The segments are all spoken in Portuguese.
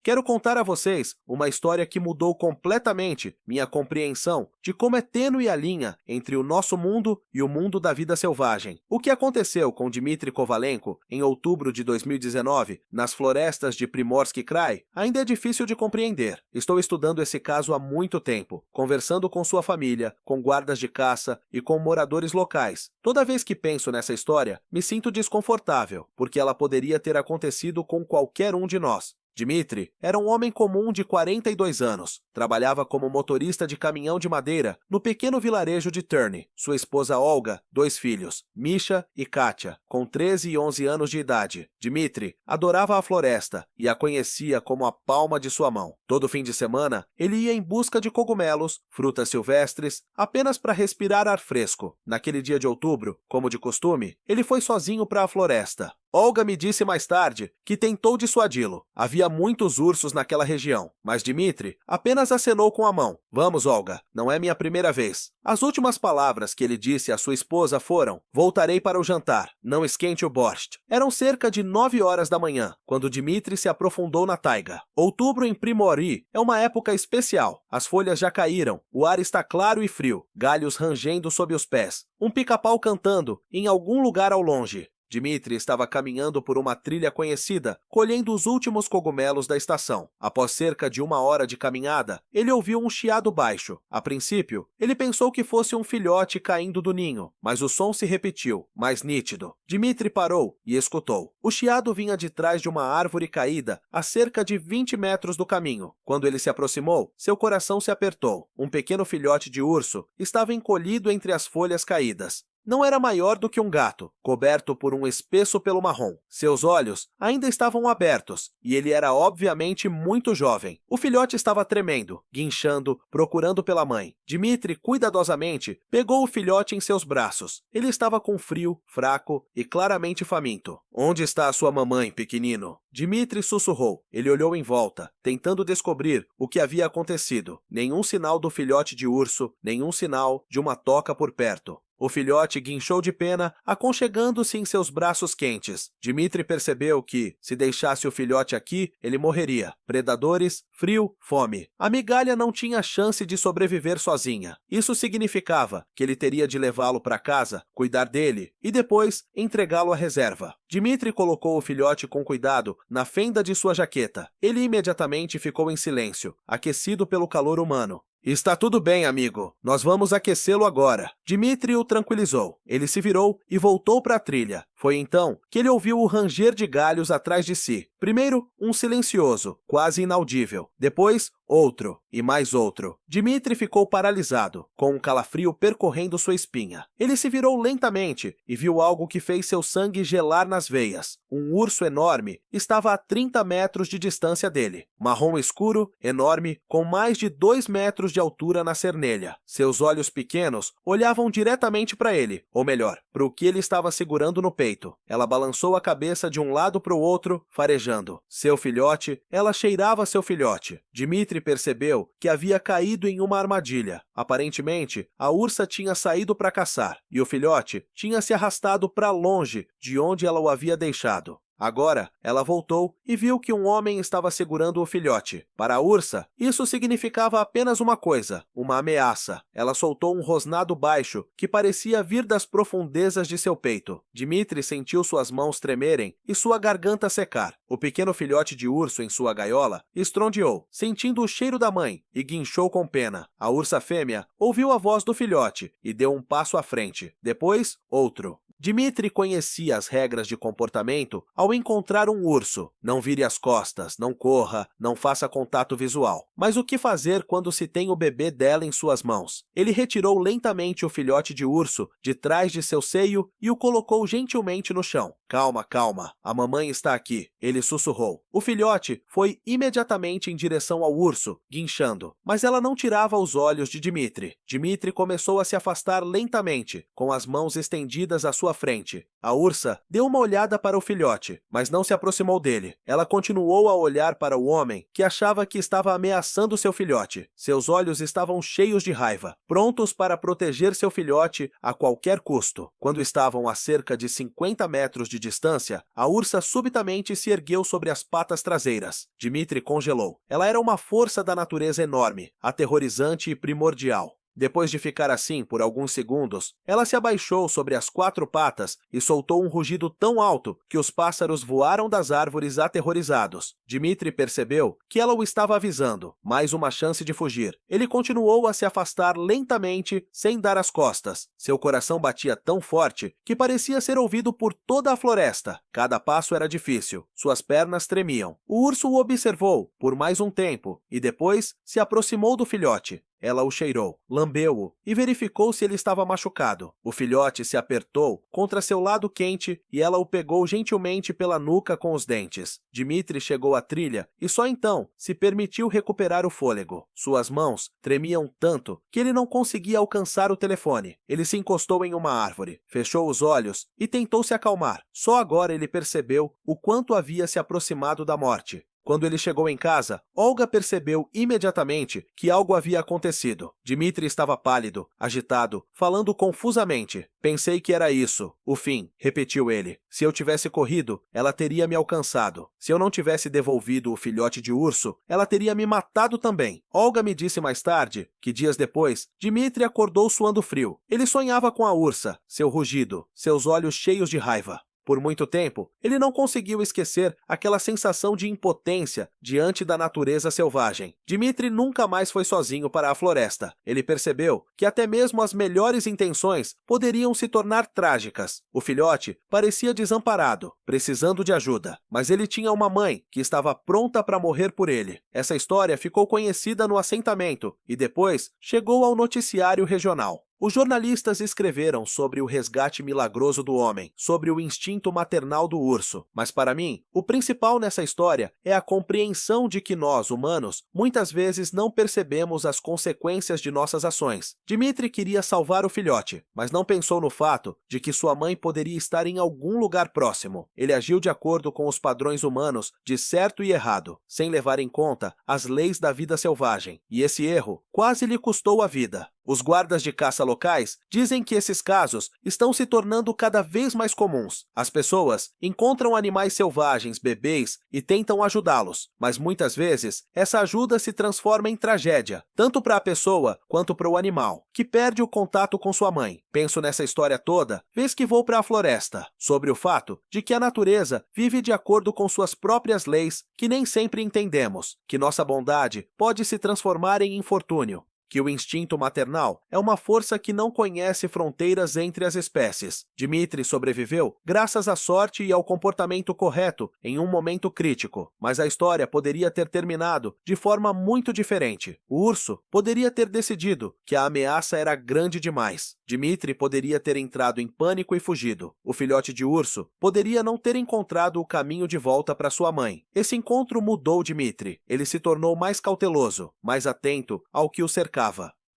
quero contar a vocês uma história que mudou completamente minha compreensão de como é tênue a linha entre o nosso mundo e o mundo da vida selvagem. O que aconteceu com Dmitry Kovalenko em outubro de 2019 nas florestas de Primorsky Krai ainda é difícil de compreender. Estou estudando esse caso há muito tempo, conversando com sua família, com guardas de caça e com moradores locais. Toda vez que penso nessa história, me sinto desconfortável, porque ela poderia ter acontecido com qualquer um de nós. Dmitry era um homem comum de 42 anos. Trabalhava como motorista de caminhão de madeira no pequeno vilarejo de Terny. Sua esposa Olga, 2 filhos, Misha e Katia, com 13 e 11 anos de idade. Dmitry adorava a floresta e a conhecia como a palma de sua mão. Todo fim de semana, ele ia em busca de cogumelos, frutas silvestres, apenas para respirar ar fresco. Naquele dia de outubro, como de costume, ele foi sozinho para a floresta. Olga me disse mais tarde que tentou dissuadi-lo. Havia muitos ursos naquela região, mas Dmitry apenas acenou com a mão. Vamos, Olga, não é minha primeira vez. As últimas palavras que ele disse à sua esposa foram: voltarei para o jantar, não esquente o borscht. Eram cerca de 9 horas da manhã, quando Dmitry se aprofundou na taiga. Outubro em Primory é uma época especial. As folhas já caíram, o ar está claro e frio, galhos rangendo sob os pés, um pica-pau cantando em algum lugar ao longe. Dmitry estava caminhando por uma trilha conhecida, colhendo os últimos cogumelos da estação. Após cerca de 1 hora de caminhada, ele ouviu um chiado baixo. A princípio, ele pensou que fosse um filhote caindo do ninho, mas o som se repetiu, mais nítido. Dmitry parou e escutou. O chiado vinha de trás de uma árvore caída a cerca de 20 metros do caminho. Quando ele se aproximou, seu coração se apertou. Um pequeno filhote de urso estava encolhido entre as folhas caídas. Não era maior do que um gato, coberto por um espesso pelo marrom. Seus olhos ainda estavam abertos, e ele era obviamente muito jovem. O filhote estava tremendo, guinchando, procurando pela mãe. Dmitry, cuidadosamente, pegou o filhote em seus braços. Ele estava com frio, fraco e claramente faminto. Onde está a sua mamãe, pequenino? Dmitry sussurrou. Ele olhou em volta, tentando descobrir o que havia acontecido. Nenhum sinal do filhote de urso, nenhum sinal de uma toca por perto. O filhote guinchou de pena, aconchegando-se em seus braços quentes. Dmitry percebeu que, se deixasse o filhote aqui, ele morreria. Predadores, frio, fome. A migalha não tinha chance de sobreviver sozinha. Isso significava que ele teria de levá-lo para casa, cuidar dele e depois entregá-lo à reserva. Dmitry colocou o filhote com cuidado na fenda de sua jaqueta. Ele imediatamente ficou em silêncio, aquecido pelo calor humano. Está tudo bem, amigo. Nós vamos aquecê-lo agora. Dmitry o tranquilizou. Ele se virou e voltou para a trilha. Foi então que ele ouviu o ranger de galhos atrás de si. Primeiro, um silencioso, quase inaudível. Depois, outro, e mais outro. Dmitry ficou paralisado, com um calafrio percorrendo sua espinha. Ele se virou lentamente e viu algo que fez seu sangue gelar nas veias. Um urso enorme estava a 30 metros de distância dele. Marrom escuro, enorme, com mais de 2 metros de altura na cernelha. Seus olhos pequenos olhavam diretamente para ele, ou melhor, para o que ele estava segurando no peito. Ela balançou a cabeça de um lado para o outro, farejando. Seu filhote, ela cheirava seu filhote. Dmitry percebeu que havia caído em uma armadilha. Aparentemente, a ursa tinha saído para caçar, e o filhote tinha se arrastado para longe de onde ela o havia deixado. Agora, ela voltou e viu que um homem estava segurando o filhote. Para a ursa, isso significava apenas uma coisa, uma ameaça. Ela soltou um rosnado baixo que parecia vir das profundezas de seu peito. Dmitry sentiu suas mãos tremerem e sua garganta secar. O pequeno filhote de urso em sua gaiola estrondeou, sentindo o cheiro da mãe, e guinchou com pena. A ursa fêmea ouviu a voz do filhote e deu um passo à frente. Depois, outro. Dmitry conhecia as regras de comportamento ao encontrar um urso. Não vire as costas, não corra, não faça contato visual. Mas o que fazer quando se tem o bebê dela em suas mãos? Ele retirou lentamente o filhote de urso de trás de seu seio e o colocou gentilmente no chão. Calma, calma, a mamãe está aqui, ele sussurrou. O filhote foi imediatamente em direção ao urso, guinchando, mas ela não tirava os olhos de Dmitry. Dmitry começou a se afastar lentamente, com as mãos estendidas à sua sua frente. A ursa deu uma olhada para o filhote, mas não se aproximou dele. Ela continuou a olhar para o homem, que achava que estava ameaçando seu filhote. Seus olhos estavam cheios de raiva, prontos para proteger seu filhote a qualquer custo. Quando estavam a cerca de 50 metros de distância, a ursa subitamente se ergueu sobre as patas traseiras. Dmitri congelou. Ela era uma força da natureza enorme, aterrorizante e primordial. Depois de ficar assim por alguns segundos, ela se abaixou sobre as 4 patas e soltou um rugido tão alto que os pássaros voaram das árvores aterrorizados. Dmitri percebeu que ela o estava avisando, mais uma chance de fugir. Ele continuou a se afastar lentamente, sem dar as costas. Seu coração batia tão forte que parecia ser ouvido por toda a floresta. Cada passo era difícil. Suas pernas tremiam. O urso o observou por mais um tempo e depois se aproximou do filhote. Ela o cheirou, lambeu-o e verificou se ele estava machucado. O filhote se apertou contra seu lado quente e ela o pegou gentilmente pela nuca com os dentes. Dmitri chegou à trilha e só então se permitiu recuperar o fôlego. Suas mãos tremiam tanto que ele não conseguia alcançar o telefone. Ele se encostou em uma árvore, fechou os olhos e tentou se acalmar. Só agora ele percebeu o quanto havia se aproximado da morte. Quando ele chegou em casa, Olga percebeu imediatamente que algo havia acontecido. Dmitri estava pálido, agitado, falando confusamente. Pensei que era isso. O fim, repetiu ele. Se eu tivesse corrido, ela teria me alcançado. Se eu não tivesse devolvido o filhote de urso, ela teria me matado também. Olga me disse mais tarde que dias depois, Dmitri acordou suando frio. Ele sonhava com a ursa, seu rugido, seus olhos cheios de raiva. Por muito tempo, ele não conseguiu esquecer aquela sensação de impotência diante da natureza selvagem. Dmitri nunca mais foi sozinho para a floresta. Ele percebeu que até mesmo as melhores intenções poderiam se tornar trágicas. O filhote parecia desamparado, precisando de ajuda, mas ele tinha uma mãe que estava pronta para morrer por ele. Essa história ficou conhecida no assentamento e depois chegou ao noticiário regional. Os jornalistas escreveram sobre o resgate milagroso do homem, sobre o instinto maternal do urso. Mas para mim, o principal nessa história é a compreensão de que nós, humanos, muitas vezes não percebemos as consequências de nossas ações. Dmitri queria salvar o filhote, mas não pensou no fato de que sua mãe poderia estar em algum lugar próximo. Ele agiu de acordo com os padrões humanos de certo e errado, sem levar em conta as leis da vida selvagem. E esse erro quase lhe custou a vida. Os guardas de caça locais dizem que esses casos estão se tornando cada vez mais comuns. As pessoas encontram animais selvagens, bebês e tentam ajudá-los, mas muitas vezes essa ajuda se transforma em tragédia, tanto para a pessoa quanto para o animal, que perde o contato com sua mãe. Penso nessa história toda, vez que vou para a floresta, sobre o fato de que a natureza vive de acordo com suas próprias leis que nem sempre entendemos, que nossa bondade pode se transformar em infortúnio, que o instinto maternal é uma força que não conhece fronteiras entre as espécies. Dmitri sobreviveu graças à sorte e ao comportamento correto em um momento crítico, mas a história poderia ter terminado de forma muito diferente. O urso poderia ter decidido que a ameaça era grande demais. Dmitri poderia ter entrado em pânico e fugido. O filhote de urso poderia não ter encontrado o caminho de volta para sua mãe. Esse encontro mudou Dmitri. Ele se tornou mais cauteloso, mais atento ao que o cercava.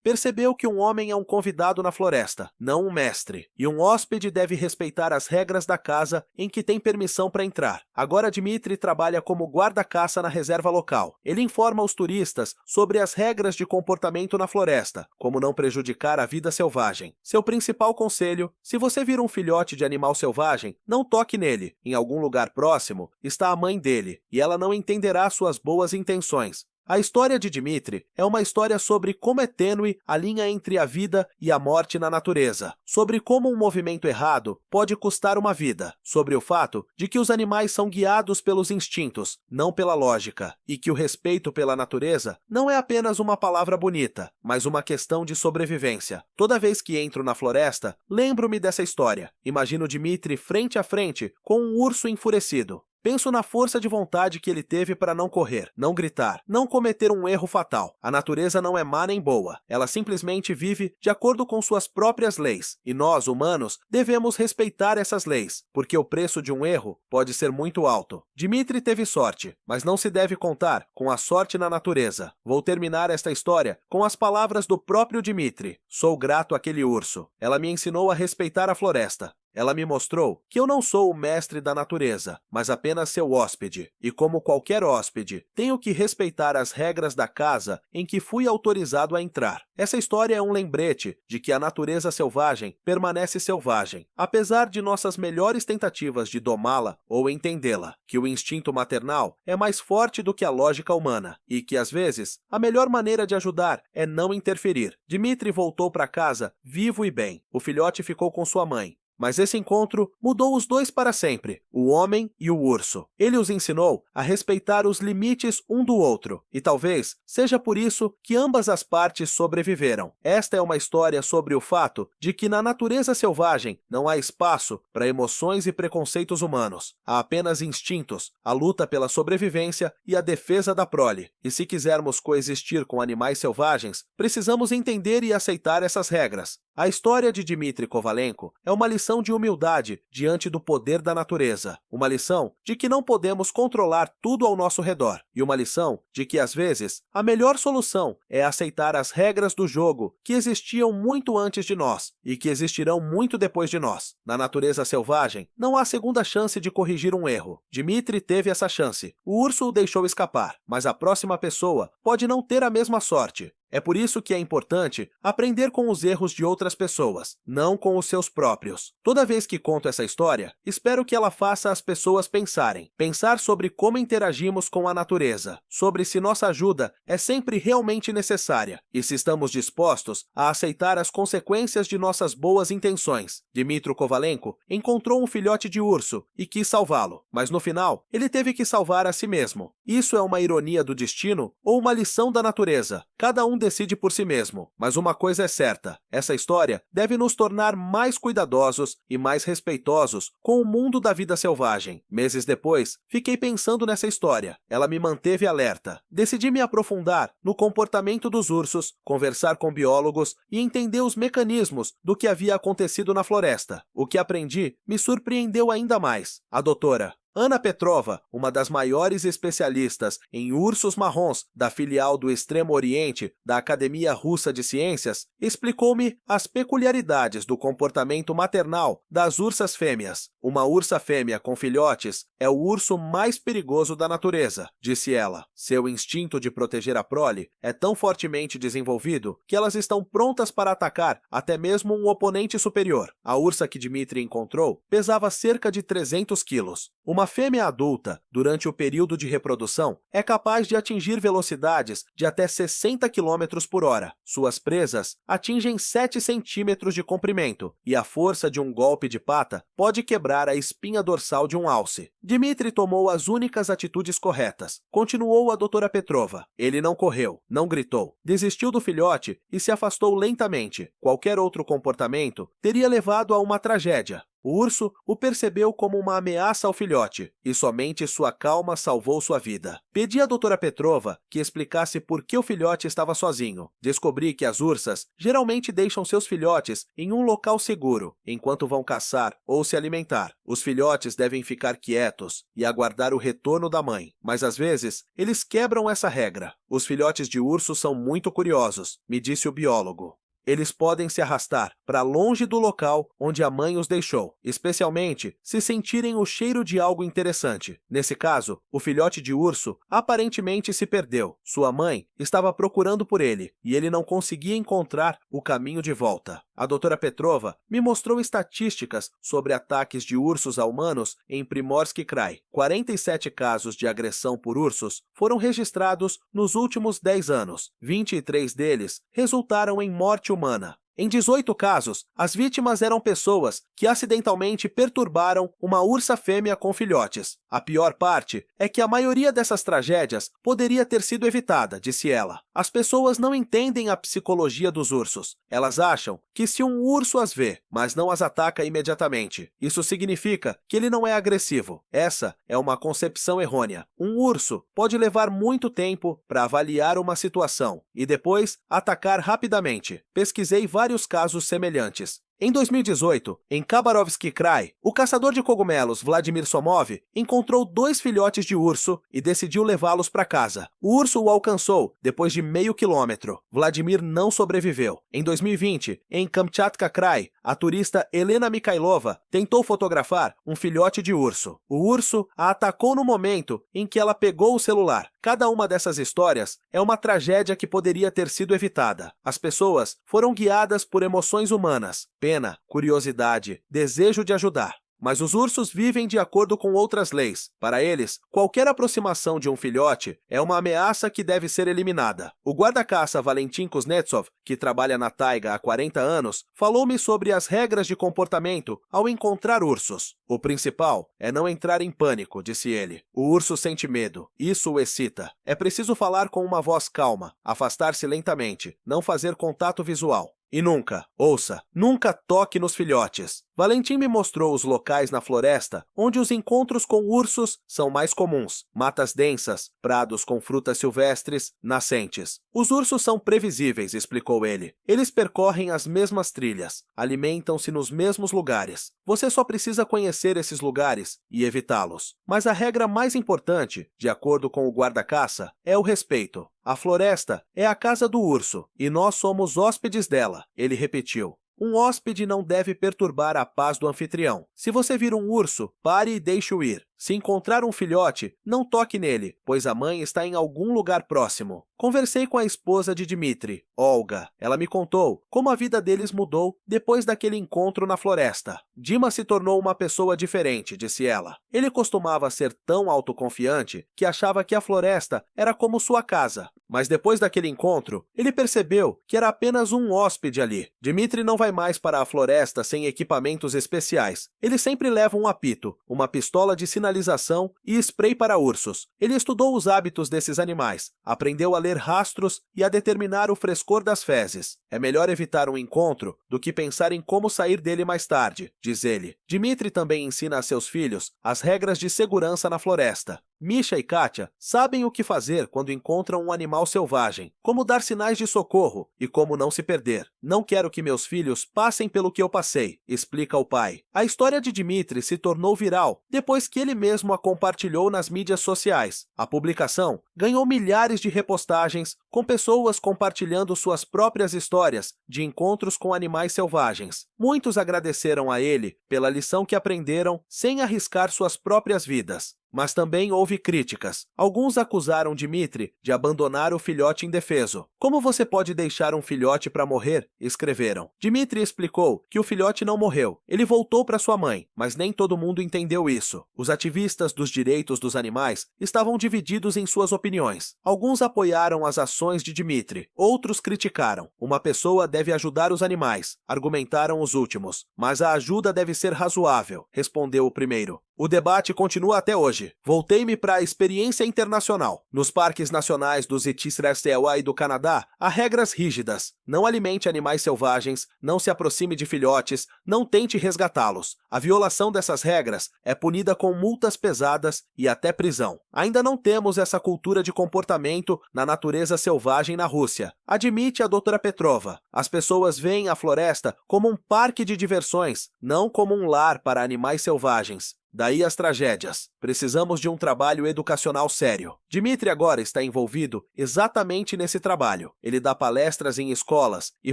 Percebeu que um homem é um convidado na floresta, não um mestre, e um hóspede deve respeitar as regras da casa em que tem permissão para entrar. Agora Dmitri trabalha como guarda-caça na reserva local. Ele informa os turistas sobre as regras de comportamento na floresta, como não prejudicar a vida selvagem. Seu principal conselho: se você vir um filhote de animal selvagem, não toque nele. Em algum lugar próximo está a mãe dele, e ela não entenderá suas boas intenções. A história de Dmitri é uma história sobre como é tênue a linha entre a vida e a morte na natureza, sobre como um movimento errado pode custar uma vida, sobre o fato de que os animais são guiados pelos instintos, não pela lógica, e que o respeito pela natureza não é apenas uma palavra bonita, mas uma questão de sobrevivência. Toda vez que entro na floresta, lembro-me dessa história. Imagino Dmitri frente a frente com um urso enfurecido. Penso na força de vontade que ele teve para não correr, não gritar, não cometer um erro fatal. A natureza não é má nem boa. Ela simplesmente vive de acordo com suas próprias leis. E nós, humanos, devemos respeitar essas leis, porque o preço de um erro pode ser muito alto. Dmitri teve sorte, mas não se deve contar com a sorte na natureza. Vou terminar esta história com as palavras do próprio Dmitri. Sou grato àquele urso. Ela me ensinou a respeitar a floresta. Ela me mostrou que eu não sou o mestre da natureza, mas apenas seu hóspede, e como qualquer hóspede, tenho que respeitar as regras da casa em que fui autorizado a entrar. Essa história é um lembrete de que a natureza selvagem permanece selvagem, apesar de nossas melhores tentativas de domá-la ou entendê-la, que o instinto maternal é mais forte do que a lógica humana, e que, às vezes, a melhor maneira de ajudar é não interferir. Dmitri voltou para casa vivo e bem. O filhote ficou com sua mãe. Mas esse encontro mudou os dois para sempre, o homem e o urso. Ele os ensinou a respeitar os limites um do outro, e talvez seja por isso que ambas as partes sobreviveram. Esta é uma história sobre o fato de que na natureza selvagem não há espaço para emoções e preconceitos humanos. Há apenas instintos, a luta pela sobrevivência e a defesa da prole. E se quisermos coexistir com animais selvagens, precisamos entender e aceitar essas regras. A história de Dmitri Kovalenko é uma lição de humildade diante do poder da natureza, uma lição de que não podemos controlar tudo ao nosso redor, e uma lição de que, às vezes, a melhor solução é aceitar as regras do jogo que existiam muito antes de nós e que existirão muito depois de nós. Na natureza selvagem, não há segunda chance de corrigir um erro. Dmitri teve essa chance. O urso o deixou escapar, mas a próxima pessoa pode não ter a mesma sorte. É por isso que é importante aprender com os erros de outras pessoas, não com os seus próprios. Toda vez que conto essa história, espero que ela faça as pessoas pensar sobre como interagimos com a natureza, sobre se nossa ajuda é sempre realmente necessária e se estamos dispostos a aceitar as consequências de nossas boas intenções. Dmitry Kovalenko encontrou um filhote de urso e quis salvá-lo, mas no final ele teve que salvar a si mesmo. Isso é uma ironia do destino ou uma lição da natureza? Cada um decide por si mesmo, mas uma coisa é certa, essa história deve nos tornar mais cuidadosos e mais respeitosos com o mundo da vida selvagem. Meses depois, fiquei pensando nessa história. Ela me manteve alerta. Decidi me aprofundar no comportamento dos ursos, conversar com biólogos e entender os mecanismos do que havia acontecido na floresta. O que aprendi me surpreendeu ainda mais. A doutora Anna Petrova, uma das maiores especialistas em ursos marrons da filial do Extremo Oriente da Academia Russa de Ciências, explicou-me as peculiaridades do comportamento maternal das ursas fêmeas. Uma ursa fêmea com filhotes é o urso mais perigoso da natureza, disse ela. Seu instinto de proteger a prole é tão fortemente desenvolvido que elas estão prontas para atacar até mesmo um oponente superior. A ursa que Dmitri encontrou pesava cerca de 300 quilos. Uma fêmea adulta, durante o período de reprodução, é capaz de atingir velocidades de até 60 km por hora. Suas presas atingem 7 centímetros de comprimento e a força de um golpe de pata pode quebrar a espinha dorsal de um alce. Dmitri tomou as únicas atitudes corretas. Continuou a doutora Petrova. Ele não correu, não gritou, desistiu do filhote e se afastou lentamente. Qualquer outro comportamento teria levado a uma tragédia. O urso o percebeu como uma ameaça ao filhote, e somente sua calma salvou sua vida. Pedi à doutora Petrova que explicasse por que o filhote estava sozinho. Descobri que as ursas geralmente deixam seus filhotes em um local seguro, enquanto vão caçar ou se alimentar. Os filhotes devem ficar quietos e aguardar o retorno da mãe, mas às vezes eles quebram essa regra. Os filhotes de urso são muito curiosos, me disse o biólogo. Eles podem se arrastar para longe do local onde a mãe os deixou, especialmente se sentirem o cheiro de algo interessante. Nesse caso, o filhote de urso aparentemente se perdeu. Sua mãe estava procurando por ele e ele não conseguia encontrar o caminho de volta. A doutora Petrova me mostrou estatísticas sobre ataques de ursos a humanos em Primorsky Krai. 47 casos de agressão por ursos foram registrados nos últimos 10 anos. 23 deles resultaram em morte humana. Em 18 casos, as vítimas eram pessoas que acidentalmente perturbaram uma ursa fêmea com filhotes. A pior parte é que a maioria dessas tragédias poderia ter sido evitada, disse ela. As pessoas não entendem a psicologia dos ursos. Elas acham que se um urso as vê, mas não as ataca imediatamente, isso significa que ele não é agressivo. Essa é uma concepção errônea. Um urso pode levar muito tempo para avaliar uma situação e depois atacar rapidamente. Pesquisei vários casos semelhantes. Em 2018, em Khabarovsk Krai, o caçador de cogumelos Vladimir Somov encontrou 2 filhotes de urso e decidiu levá-los para casa. O urso o alcançou depois de meio quilômetro. Vladimir não sobreviveu. Em 2020, em Kamchatka Krai, a turista Helena Mikhailova tentou fotografar um filhote de urso. O urso a atacou no momento em que ela pegou o celular. Cada uma dessas histórias é uma tragédia que poderia ter sido evitada. As pessoas foram guiadas por emoções humanas, pena, curiosidade, desejo de ajudar. Mas os ursos vivem de acordo com outras leis. Para eles, qualquer aproximação de um filhote é uma ameaça que deve ser eliminada. O guarda-caça Valentin Kuznetsov, que trabalha na taiga há 40 anos, falou-me sobre as regras de comportamento ao encontrar ursos. O principal é não entrar em pânico, disse ele. O urso sente medo. Isso o excita. É preciso falar com uma voz calma, afastar-se lentamente, não fazer contato visual. E nunca, ouça, nunca toque nos filhotes. Valentim me mostrou os locais na floresta onde os encontros com ursos são mais comuns. Matas densas, prados com frutas silvestres, nascentes. Os ursos são previsíveis, explicou ele. Eles percorrem as mesmas trilhas, alimentam-se nos mesmos lugares. Você só precisa conhecer esses lugares e evitá-los. Mas a regra mais importante, de acordo com o guarda-caça, é o respeito. A floresta é a casa do urso e nós somos hóspedes dela, ele repetiu. Um hóspede não deve perturbar a paz do anfitrião. Se você vir um urso, pare e deixe-o ir. Se encontrar um filhote, não toque nele, pois a mãe está em algum lugar próximo. Conversei com a esposa de Dmitri, Olga. Ela me contou como a vida deles mudou depois daquele encontro na floresta. Dima se tornou uma pessoa diferente, disse ela. Ele costumava ser tão autoconfiante que achava que a floresta era como sua casa. Mas depois daquele encontro, ele percebeu que era apenas um hóspede ali. Dmitri não vai mais para a floresta sem equipamentos especiais. Ele sempre leva um apito, uma pistola de sinalização e spray para ursos. Ele estudou os hábitos desses animais, aprendeu a ler rastros e a determinar o frescor das fezes. É melhor evitar um encontro do que pensar em como sair dele mais tarde, diz ele. Dmitri também ensina a seus filhos as regras de segurança na floresta. Misha e Katia sabem o que fazer quando encontram um animal selvagem, como dar sinais de socorro e como não se perder. Não quero que meus filhos passem pelo que eu passei, explica o pai. A história de Dmitri se tornou viral depois que ele mesmo a compartilhou nas mídias sociais. A publicação ganhou milhares de repostagens com pessoas compartilhando suas próprias histórias de encontros com animais selvagens. Muitos agradeceram a ele pela lição que aprenderam sem arriscar suas próprias vidas. Mas também houve críticas. Alguns acusaram Dmitri de abandonar o filhote indefeso. Como você pode deixar um filhote para morrer? Escreveram. Dmitri explicou que o filhote não morreu. Ele voltou para sua mãe, mas nem todo mundo entendeu isso. Os ativistas dos direitos dos animais estavam divididos em suas opiniões. Alguns apoiaram as ações de Dmitri, outros criticaram. Uma pessoa deve ajudar os animais, argumentaram os últimos. Mas a ajuda deve ser razoável, respondeu o primeiro. O debate continua até hoje. Voltei-me para a experiência internacional. Nos parques nacionais do Zitisresewa e do Canadá, há regras rígidas. Não alimente animais selvagens, não se aproxime de filhotes, não tente resgatá-los. A violação dessas regras é punida com multas pesadas e até prisão. Ainda não temos essa cultura de comportamento na natureza selvagem na Rússia, admite a doutora Petrova. As pessoas veem a floresta como um parque de diversões, não como um lar para animais selvagens. Daí as tragédias. Precisamos de um trabalho educacional sério. Dmitri agora está envolvido exatamente nesse trabalho. Ele dá palestras em escolas e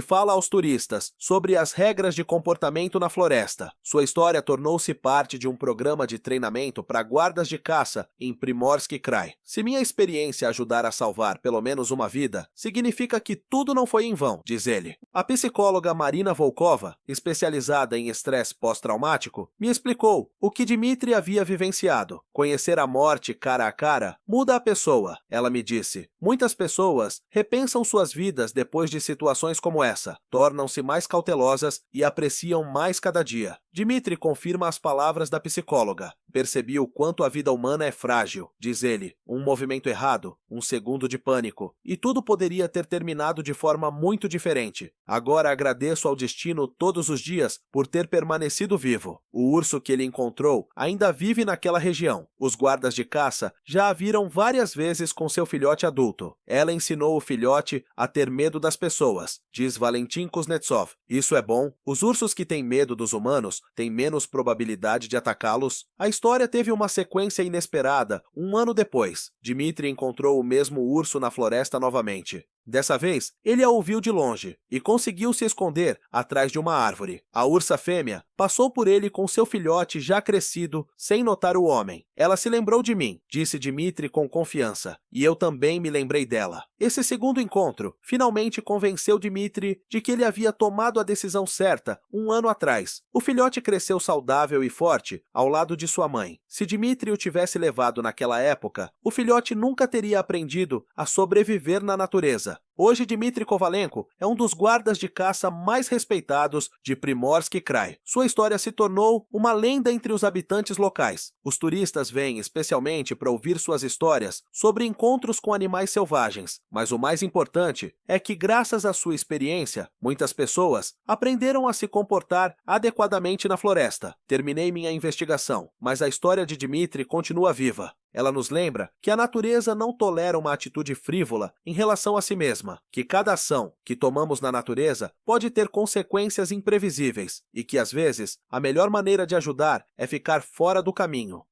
fala aos turistas sobre as regras de comportamento na floresta. Sua história tornou-se parte de um programa de treinamento para guardas de caça em Primorsky Krai. Se minha experiência ajudar a salvar pelo menos uma vida, significa que tudo não foi em vão, diz ele. A psicóloga Marina Volkova, especializada em estresse pós-traumático, me explicou o que Dmitri havia vivenciado. Conhecer a morte cara a cara muda a pessoa, ela me disse. Muitas pessoas repensam suas vidas depois de situações como essa, tornam-se mais cautelosas e apreciam mais cada dia. Dmitri confirma as palavras da psicóloga. Percebi o quanto a vida humana é frágil, diz ele. Um movimento errado, um segundo de pânico, e tudo poderia ter terminado de forma muito diferente. Agora agradeço ao destino todos os dias por ter permanecido vivo. O urso que ele encontrou ainda vive naquela região. Os guardas de caça já a viram várias vezes com seu filhote adulto. Ela ensinou o filhote a ter medo das pessoas, diz Valentin Kuznetsov. Isso é bom? Os ursos que têm medo dos humanos têm menos probabilidade de atacá-los? A história teve uma sequência inesperada um ano depois. Dmitri encontrou o mesmo urso na floresta novamente. Dessa vez, ele a ouviu de longe e conseguiu se esconder atrás de uma árvore. A ursa fêmea passou por ele com seu filhote já crescido, sem notar o homem. Ela se lembrou de mim, disse Dmitri com confiança, e eu também me lembrei dela. Esse segundo encontro finalmente convenceu Dmitri de que ele havia tomado a decisão certa um ano atrás. O filhote cresceu saudável e forte ao lado de sua mãe. Se Dmitri o tivesse levado naquela época, o filhote nunca teria aprendido a sobreviver na natureza. Hoje, Dmitri Kovalenko é um dos guardas de caça mais respeitados de Primorsky Krai. Sua história se tornou uma lenda entre os habitantes locais. Os turistas vêm especialmente para ouvir suas histórias sobre encontros com animais selvagens. Mas o mais importante é que, graças à sua experiência, muitas pessoas aprenderam a se comportar adequadamente na floresta. Terminei minha investigação, mas a história de Dmitri continua viva. Ela nos lembra que a natureza não tolera uma atitude frívola em relação a si mesma, que cada ação que tomamos na natureza pode ter consequências imprevisíveis e que, às vezes, a melhor maneira de ajudar é ficar fora do caminho.